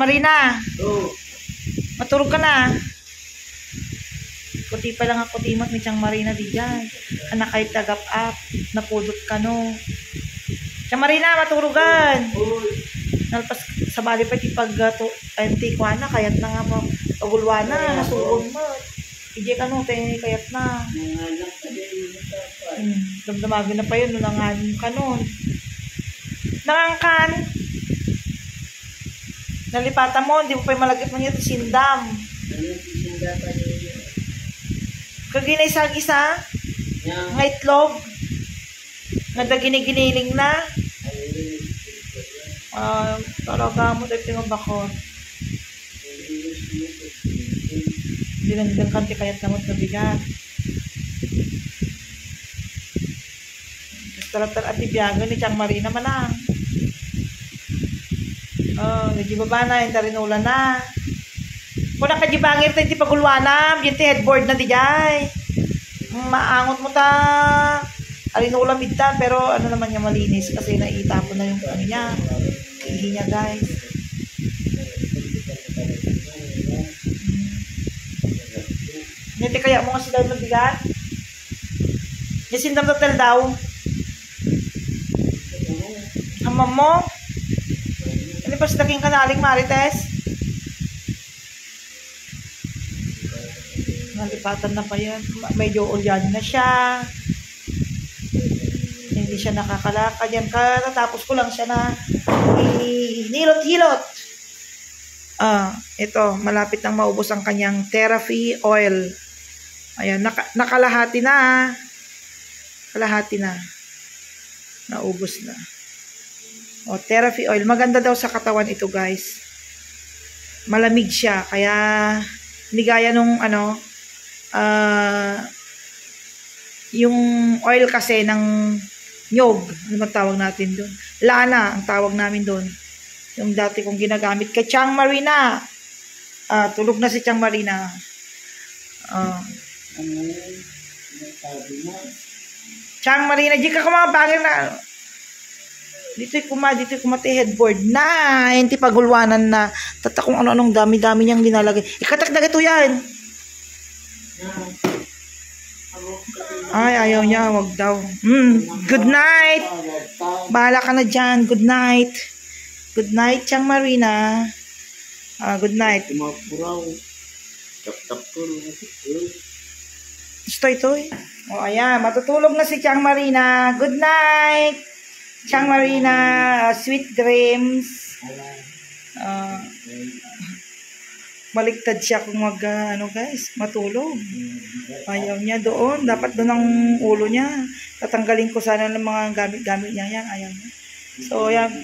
Marina. Oo. Matulog ka na. Kuti pa lang ako timot ni Chang Marina di dyan. Anak kay tagap up. Napudot ka no. Chang Marina, matulugan. Nalpas sa bali pa ti pag anti ko na kayat na nga mo. Pagulwa na, nasuon mo. Ije ka no, kayat na. Damdamagin na pa yun, nanganganin ka nun. Nangangkan. Nalipatan mo, hindi mo pa yung malagip mo niya sindam. Kaginay sa isa? Nga itlog? Nga ginigiling na? Talaga mo dahil tinubakot. Hindi lang nilang kanti kaya't namot na bigat. Taratar at ibiyagan ni Chang Marina manang. Nagibaba na, yung tarinula na. Kung nakajibangir tayo, di pagulwanam, yung headboard na di jay. Maangot mo ta. Tarinula midtan, pero ano naman niya malinis kasi naitapon na yung ano niya. Ihi niya guys. Hindi kaya mo nga sila ng bigat. Yung sindam total daw. Hamam mo? Ano pa sa daking kanaling Marites? Nalipatan na pa yan. Medyo ulyan na siya. Hindi siya nakakalakad yan. Tapos ko lang siya na hilot-hilot. Ito. Malapit nang maubos ang kanyang therapy oil. Ayan. Nakalahati na. Kalahati na. Naubos na. Therapy oil. Maganda daw sa katawan ito guys. Malamig siya. Kaya hindi gaya nung ano yung oil kasi ng nyog. Ano ba tawag natin doon? Lana ang tawag namin doon. Yung dati kong ginagamit kay Chang Marina. Tulog na si Chang Marina. Chang Marina, di ka kumabangin na. Dito kumati headboard na. Hindi pagulwanan na. Tatakong ano-anong dami-dami niyang linalagay. Ikatak na ito yan. Ay, ayaw niya. Wag daw. Good night. Bahala ka na dyan. Good night. Good night, Chang Marina. Good night. Ito. Ayan. Matutulog na si Chang Marina. Good night. Chang Marina, sweet dreams. Baliktad siya kung guys, matulog. Ayaw niya doon. Dapat doon ang ulo niya. Tatanggalin ko sana ng mga gamit-gamit niya yan. Ayaw niya. So, ayan.